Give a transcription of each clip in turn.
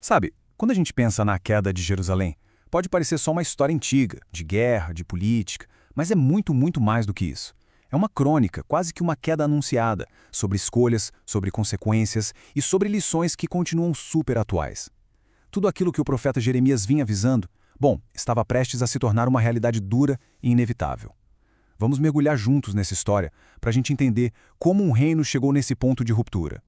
Sabe, quando a gente pensa na queda de Jerusalém, pode parecer só uma história antiga, de guerra, de política, mas é muito, muito mais do que isso. É uma crônica, quase que uma queda anunciada, sobre escolhas, sobre consequências e sobre lições que continuam super atuais. Tudo aquilo que o profeta Jeremias vinha avisando, bom, estava prestes a se tornar uma realidade dura e inevitável. Vamos mergulhar juntos nessa história para a gente entender como um reino chegou nesse ponto de ruptura.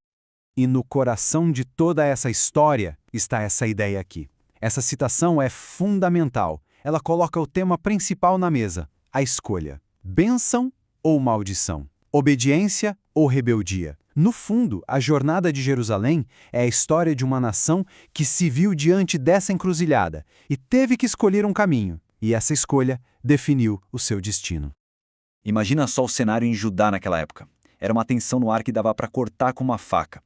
E no coração de toda essa história está essa ideia aqui. Essa citação é fundamental. Ela coloca o tema principal na mesa, a escolha. Bênção ou maldição? Obediência ou rebeldia? No fundo, a jornada de Jerusalém é a história de uma nação que se viu diante dessa encruzilhada e teve que escolher um caminho. E essa escolha definiu o seu destino. Imagina só o cenário em Judá naquela época. Era uma tensão no ar que dava para cortar com uma faca.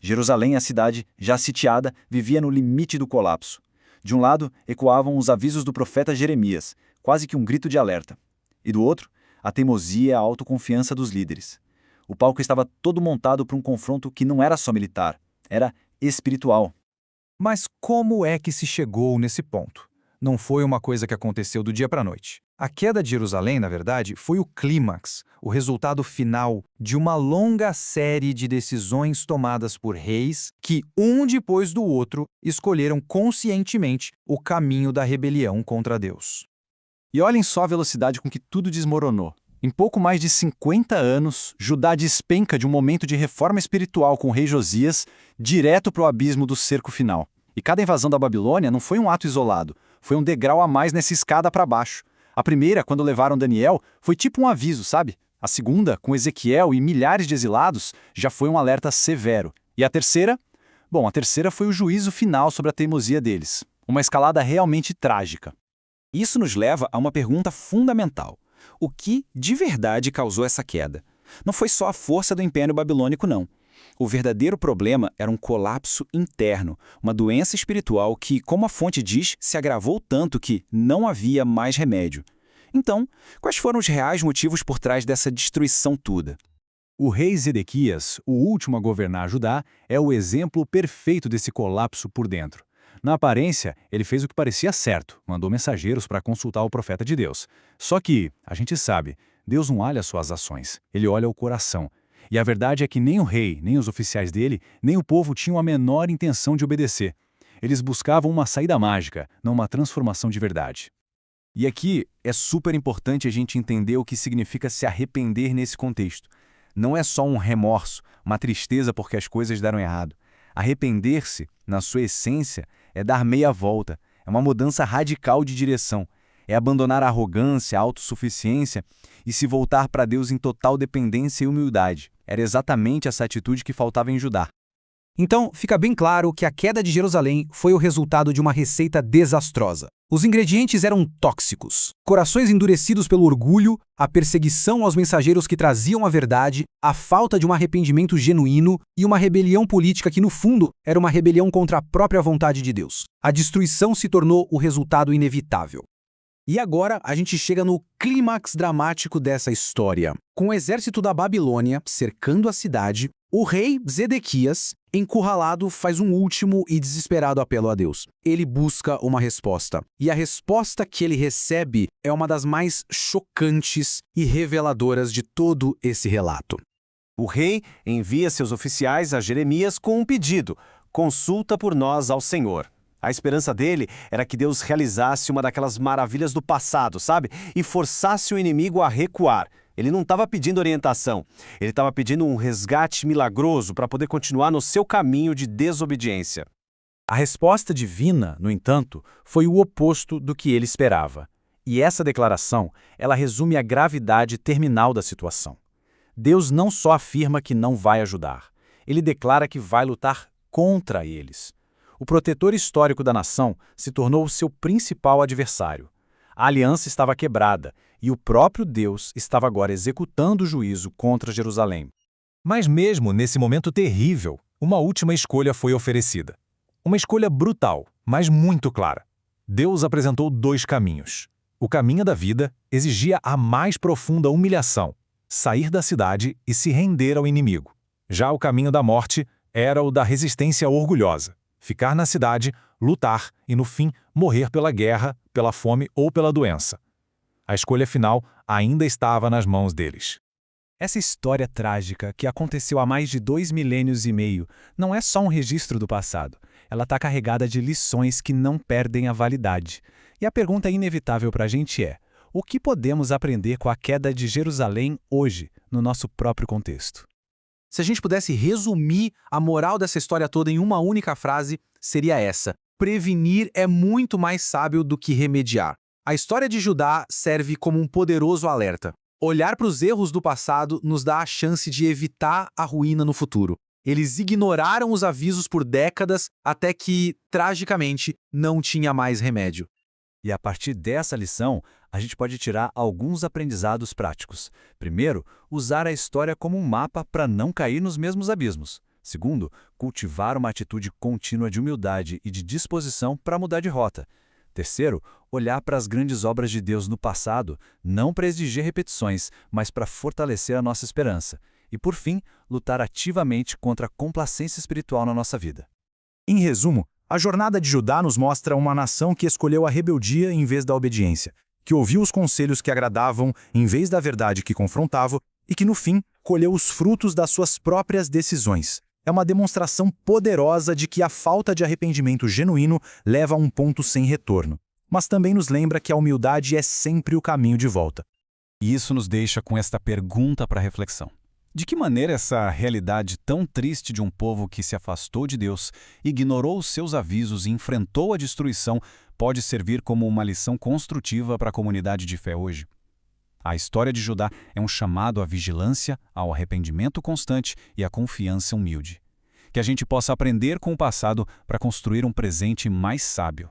Jerusalém, a cidade, já sitiada, vivia no limite do colapso. De um lado, ecoavam os avisos do profeta Jeremias, quase que um grito de alerta. E do outro, a teimosia e a autoconfiança dos líderes. O palco estava todo montado para um confronto que não era só militar, era espiritual. Mas como é que se chegou nesse ponto? Não foi uma coisa que aconteceu do dia para a noite. A queda de Jerusalém, na verdade, foi o clímax, o resultado final de uma longa série de decisões tomadas por reis que, um depois do outro, escolheram conscientemente o caminho da rebelião contra Deus. E olhem só a velocidade com que tudo desmoronou. Em pouco mais de 50 anos, Judá despenca de um momento de reforma espiritual com o rei Josias direto para o abismo do cerco final. E cada invasão da Babilônia não foi um ato isolado, foi um degrau a mais nessa escada para baixo. A primeira, quando levaram Daniel, foi tipo um aviso, sabe? A segunda, com Ezequiel e milhares de exilados, já foi um alerta severo. E a terceira? Bom, a terceira foi o juízo final sobre a teimosia deles. Uma escalada realmente trágica. Isso nos leva a uma pergunta fundamental. O que, de verdade, causou essa queda? Não foi só a força do Império Babilônico, não. O verdadeiro problema era um colapso interno, uma doença espiritual que, como a fonte diz, se agravou tanto que não havia mais remédio. Então, quais foram os reais motivos por trás dessa destruição toda? O rei Zedequias, o último a governar Judá, é o exemplo perfeito desse colapso por dentro. Na aparência, ele fez o que parecia certo, mandou mensageiros para consultar o profeta de Deus. Só que, a gente sabe, Deus não olha suas ações, ele olha o coração. E a verdade é que nem o rei, nem os oficiais dele, nem o povo tinham a menor intenção de obedecer. Eles buscavam uma saída mágica, não uma transformação de verdade. E aqui é super importante a gente entender o que significa se arrepender nesse contexto. Não é só um remorso, uma tristeza porque as coisas deram errado. Arrepender-se, na sua essência, é dar meia volta, é uma mudança radical de direção. É abandonar a arrogância, a autossuficiência e se voltar para Deus em total dependência e humildade. Era exatamente essa atitude que faltava em Judá. Então, fica bem claro que a queda de Jerusalém foi o resultado de uma receita desastrosa. Os ingredientes eram tóxicos. Corações endurecidos pelo orgulho, a perseguição aos mensageiros que traziam a verdade, a falta de um arrependimento genuíno e uma rebelião política que, no fundo, era uma rebelião contra a própria vontade de Deus. A destruição se tornou o resultado inevitável. E agora a gente chega no clímax dramático dessa história. Com o exército da Babilônia cercando a cidade, o rei Zedequias, encurralado, faz um último e desesperado apelo a Deus. Ele busca uma resposta. E a resposta que ele recebe é uma das mais chocantes e reveladoras de todo esse relato. O rei envia seus oficiais a Jeremias com um pedido: consulta por nós ao Senhor. A esperança dele era que Deus realizasse uma daquelas maravilhas do passado, sabe? E forçasse o inimigo a recuar. Ele não estava pedindo orientação, ele estava pedindo um resgate milagroso para poder continuar no seu caminho de desobediência. A resposta divina, no entanto, foi o oposto do que ele esperava. E essa declaração, ela resume a gravidade terminal da situação. Deus não só afirma que não vai ajudar, ele declara que vai lutar contra eles. O protetor histórico da nação se tornou o seu principal adversário. A aliança estava quebrada e o próprio Deus estava agora executando o juízo contra Jerusalém. Mas mesmo nesse momento terrível, uma última escolha foi oferecida. Uma escolha brutal, mas muito clara. Deus apresentou dois caminhos. O caminho da vida exigia a mais profunda humilhação, sair da cidade e se render ao inimigo. Já o caminho da morte era o da resistência orgulhosa. ficar na cidade, lutar e, no fim, morrer pela guerra, pela fome ou pela doença. A escolha final ainda estava nas mãos deles. Essa história trágica, que aconteceu há mais de 2 milênios e meio, não é só um registro do passado. Ela está carregada de lições que não perdem a validade. E a pergunta inevitável para a gente é: o que podemos aprender com a queda de Jerusalém hoje, no nosso próprio contexto? Se a gente pudesse resumir a moral dessa história toda em uma única frase, seria essa: prevenir é muito mais sábio do que remediar. A história de Judá serve como um poderoso alerta. Olhar para os erros do passado nos dá a chance de evitar a ruína no futuro. Eles ignoraram os avisos por décadas até que, tragicamente, não tinha mais remédio. E a partir dessa lição, a gente pode tirar alguns aprendizados práticos. Primeiro, usar a história como um mapa para não cair nos mesmos abismos. Segundo, cultivar uma atitude contínua de humildade e de disposição para mudar de rota. Terceiro, olhar para as grandes obras de Deus no passado, não para exigir repetições, mas para fortalecer a nossa esperança. E, por fim, lutar ativamente contra a complacência espiritual na nossa vida. Em resumo, a jornada de Judá nos mostra uma nação que escolheu a rebeldia em vez da obediência, que ouviu os conselhos que agradavam em vez da verdade que confrontava e que, no fim, colheu os frutos das suas próprias decisões. É uma demonstração poderosa de que a falta de arrependimento genuíno leva a um ponto sem retorno. Mas também nos lembra que a humildade é sempre o caminho de volta. E isso nos deixa com esta pergunta para reflexão. De que maneira essa realidade tão triste de um povo que se afastou de Deus, ignorou os seus avisos e enfrentou a destruição pode servir como uma lição construtiva para a comunidade de fé hoje? A história de Judá é um chamado à vigilância, ao arrependimento constante e à confiança humilde. Que a gente possa aprender com o passado para construir um presente mais sábio.